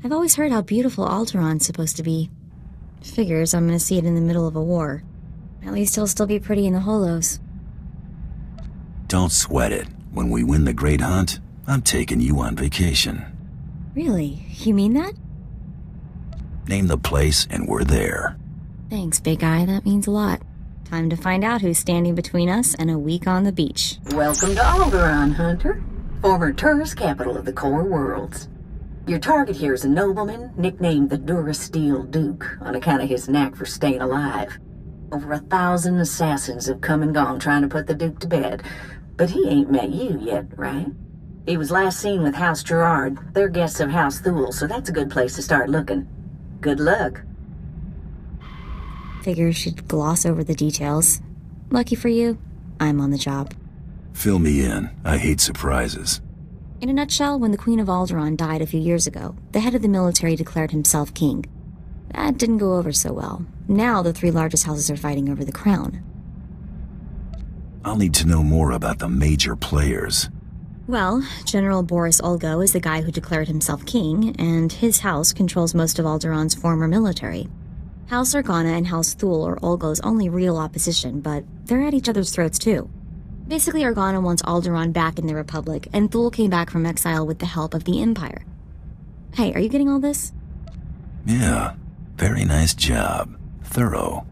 I've always heard how beautiful Alderaan's supposed to be. Figures I'm gonna see it in the middle of a war. At least he'll still be pretty in the holos. Don't sweat it. When we win the Great Hunt, I'm taking you on vacation. Really? You mean that? Name the place and we're there. Thanks, big guy. That means a lot. Time to find out who's standing between us and a week on the beach. Welcome to Alderaan, Hunter. Former tourist capital of the core worlds. Your target here is a nobleman nicknamed the Durasteel Duke on account of his knack for staying alive. Over 1,000 assassins have come and gone trying to put the Duke to bed, but he ain't met you yet, right? He was last seen with House Gerard. They're guests of House Thule, so that's a good place to start looking. Good luck. Figure she'd gloss over the details. Lucky for you, I'm on the job. Fill me in. I hate surprises. In a nutshell, when the Queen of Alderaan died a few years ago, the head of the military declared himself king. That didn't go over so well. Now the 3 largest houses are fighting over the crown. I'll need to know more about the major players. Well, General Boris Olgo is the guy who declared himself king, and his house controls most of Alderaan's former military. House Organa and House Thule are Olgo's only real opposition, but they're at each other's throats too. Basically, Organa wants Alderaan back in the Republic, and Thule came back from exile with the help of the Empire. Hey, are you getting all this? Yeah, very nice job. Thorough.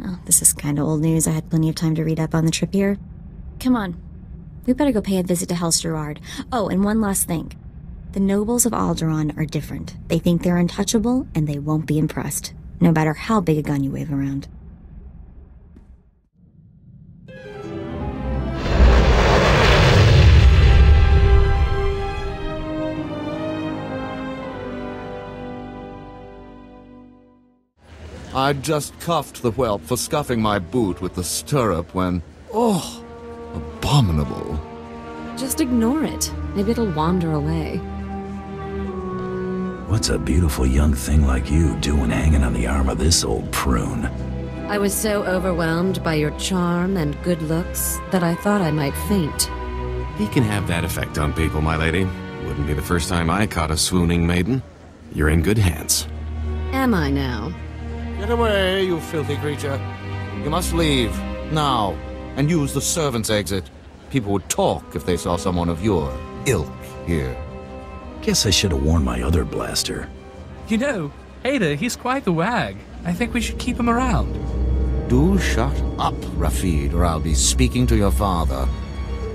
Oh, this is kind of old news. I had plenty of time to read up on the trip here. Come on. We better go pay a visit to House Gerard. Oh, and one last thing. The nobles of Alderaan are different. They think they're untouchable, and they won't be impressed, no matter how big a gun you wave around. I'd just cuffed the whelp for scuffing my boot with the stirrup when... Oh, abominable. Just ignore it. Maybe it'll wander away. What's a beautiful young thing like you doing hanging on the arm of this old prune? I was so overwhelmed by your charm and good looks that I thought I might faint. He can have that effect on people, my lady. Wouldn't be the first time I caught a swooning maiden. You're in good hands. Am I now? Get away, you filthy creature. You must leave, now, and use the servants' exit. People would talk if they saw someone of your ilk here. Guess I should have worn my other blaster. You know, Ada, he's quite the wag. I think we should keep him around. Do shut up, Rafid, or I'll be speaking to your father.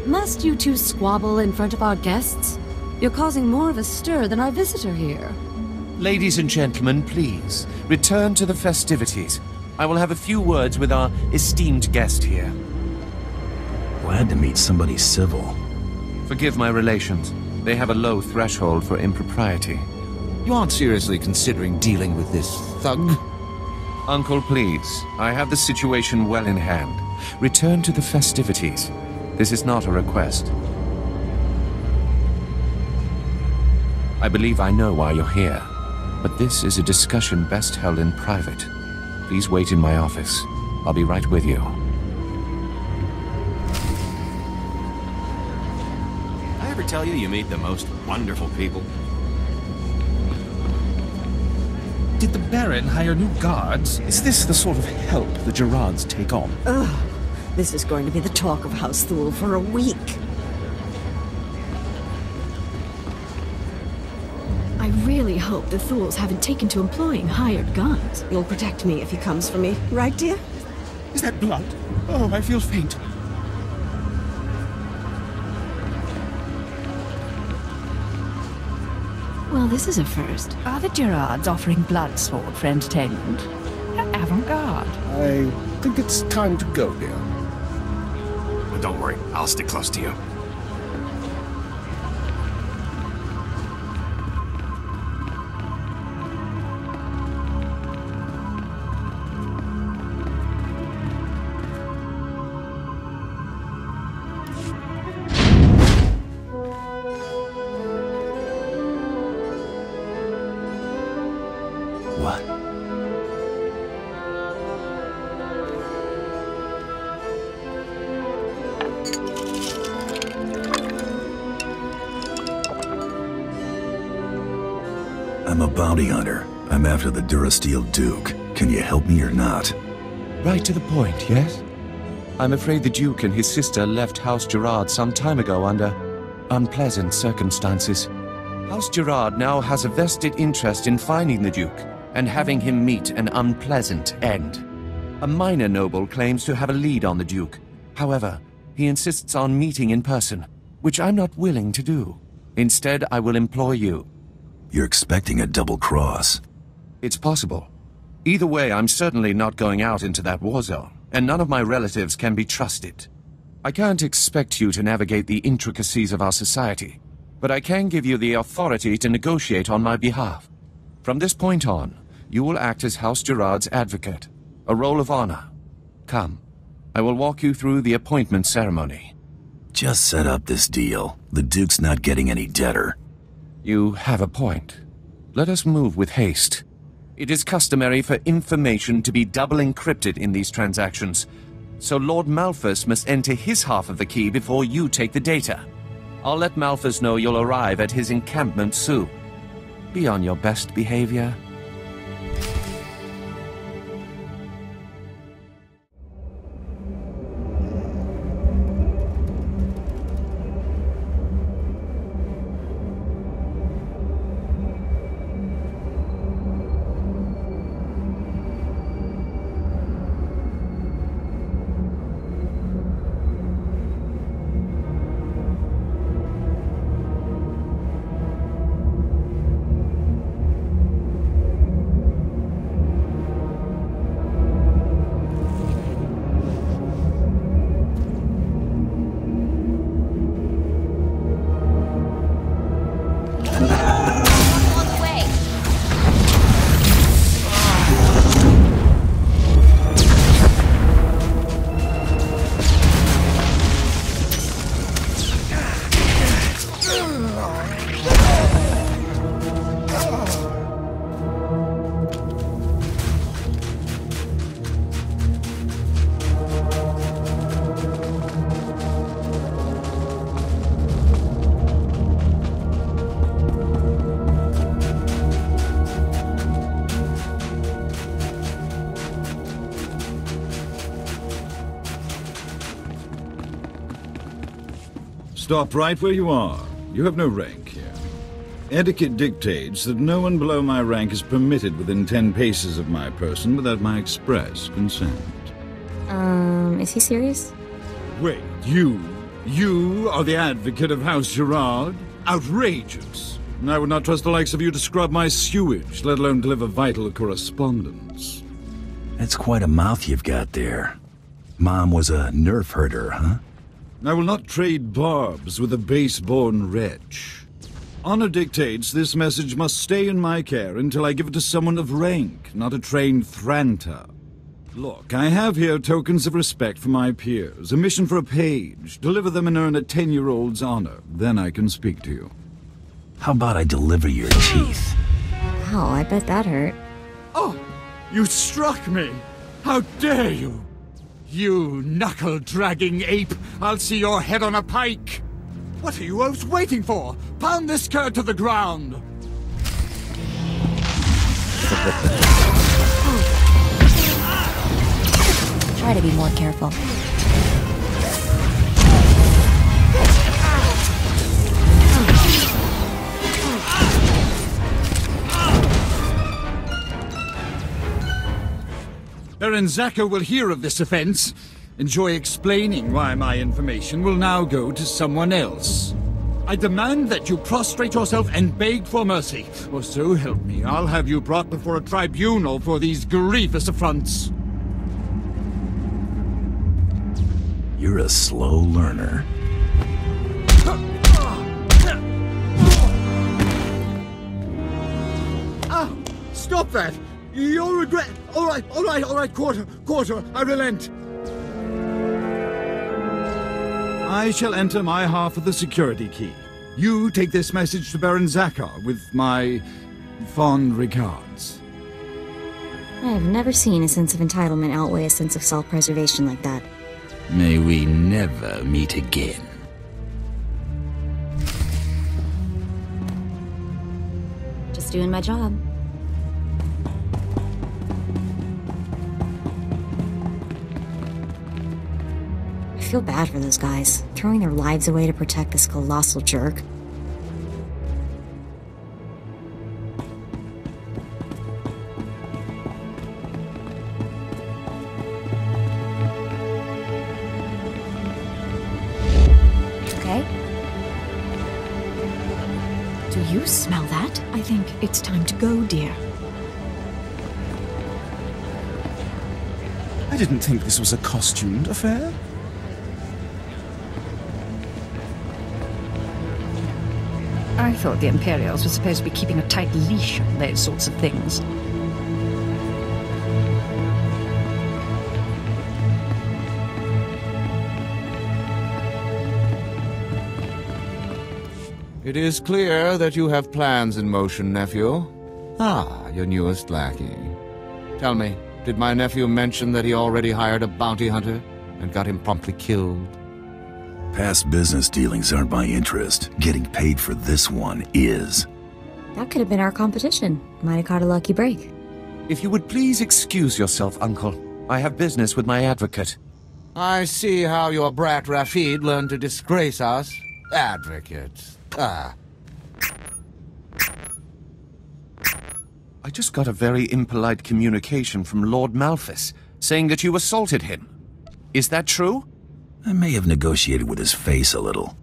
Must you two squabble in front of our guests? You're causing more of a stir than our visitor here. Ladies and gentlemen, please, return to the festivities. I will have a few words with our esteemed guest here. Glad to meet somebody civil. Forgive my relations. They have a low threshold for impropriety. You aren't seriously considering dealing with this thug? Uncle, please. I have the situation well in hand. Return to the festivities. This is not a request. I believe I know why you're here, but this is a discussion best held in private. Please wait in my office. I'll be right with you. I ever tell you you meet the most wonderful people? Did the Baron hire new guards? Is this the sort of help the Gerards take on? Ugh, this is going to be the talk of House Thule for a week. I really hope the Thules haven't taken to employing hired guns. You'll protect me if he comes for me, right, dear? Is that blood? Oh, I feel faint. Well, this is a first. Are the Gerards offering blood sport for entertainment? Avant-garde. I think it's time to go, dear. But don't worry, I'll stick close to you. I'm a bounty hunter. I'm after the Durasteel Duke. Can you help me or not? Right to the point, yes? I'm afraid the Duke and his sister left House Gerard some time ago under unpleasant circumstances. House Gerard now has a vested interest in finding the Duke and having him meet an unpleasant end. A minor noble claims to have a lead on the Duke. However, he insists on meeting in person, which I'm not willing to do. Instead, I will employ you. You're expecting a double cross. It's possible. Either way, I'm certainly not going out into that war zone, and none of my relatives can be trusted. I can't expect you to navigate the intricacies of our society, but I can give you the authority to negotiate on my behalf. From this point on, you will act as House Gerard's advocate, a role of honor. Come, I will walk you through the appointment ceremony. Just set up this deal. The Duke's not getting any deader. You have a point. Let us move with haste. It is customary for information to be double encrypted in these transactions, so Lord Malphus must enter his half of the key before you take the data. I'll let Malphus know you'll arrive at his encampment soon. Be on your best behavior. Stop right where you are. You have no rank here. Etiquette dictates that no one below my rank is permitted within 10 paces of my person without my express consent. Is he serious? Wait, you are the advocate of House Gerard? Outrageous. I would not trust the likes of you to scrub my sewage, let alone deliver vital correspondence. That's quite a mouth you've got there. Mom was a nerf herder, huh? I will not trade barbs with a base-born wretch. Honor dictates this message must stay in my care until I give it to someone of rank, not a trained Thranta. Look, I have here tokens of respect for my peers, a mission for a page. Deliver them and earn a 10-year-old's honor. Then I can speak to you. How about I deliver your teeth? Wow, I bet that hurt. Oh, you struck me! How dare you! You knuckle-dragging ape! I'll see your head on a pike! What are you oafs waiting for? Pound this cur to the ground! Try to be more careful. Baron Zaka will hear of this offense. Enjoy explaining why my information will now go to someone else. I demand that you prostrate yourself and beg for mercy, or so help me, I'll have you brought before a tribunal for these grievous affronts. You're a slow learner. Ah! Stop that! You'll regret... All right, quarter, I relent. I shall enter my half of the security key. You take this message to Baron Zakar with my fond regards. I have never seen a sense of entitlement outweigh a sense of self-preservation like that. May we never meet again. Just doing my job. I feel bad for those guys, throwing their lives away to protect this colossal jerk. You smell that? I think it's time to go, dear. I didn't think this was a costumed affair. I thought the Imperials were supposed to be keeping a tight leash on those sorts of things. It is clear that you have plans in motion, nephew. Ah, your newest lackey. Tell me, did my nephew mention that he already hired a bounty hunter and got him promptly killed? Past business dealings aren't my interest. Getting paid for this one is. That could have been our competition. Might have caught a lucky break. If you would please excuse yourself, Uncle. I have business with my advocate. I see how your brat Rafid learned to disgrace us. Advocate. Ah. I just got a very impolite communication from Lord Malphus, saying that you assaulted him. Is that true? I may have negotiated with his face a little.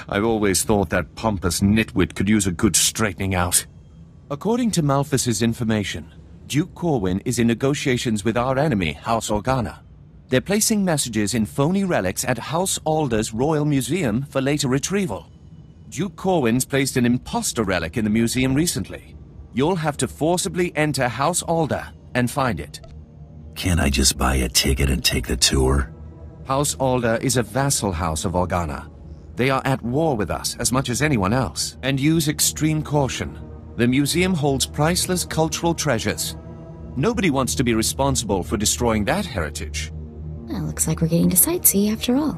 I've always thought that pompous nitwit could use a good straightening out. According to Malphus's information, Duke Corwin is in negotiations with our enemy, House Organa. They're placing messages in phony relics at House Alder's Royal Museum for later retrieval. Duke Corwin's placed an imposter relic in the museum recently. You'll have to forcibly enter House Alder and find it. Can't I just buy a ticket and take the tour? House Alder is a vassal house of Organa. They are at war with us as much as anyone else, and use extreme caution. The museum holds priceless cultural treasures. Nobody wants to be responsible for destroying that heritage. Well, looks like we're getting to sightsee after all.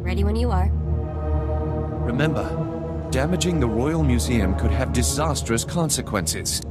Ready when you are. Remember, damaging the Royal Museum could have disastrous consequences.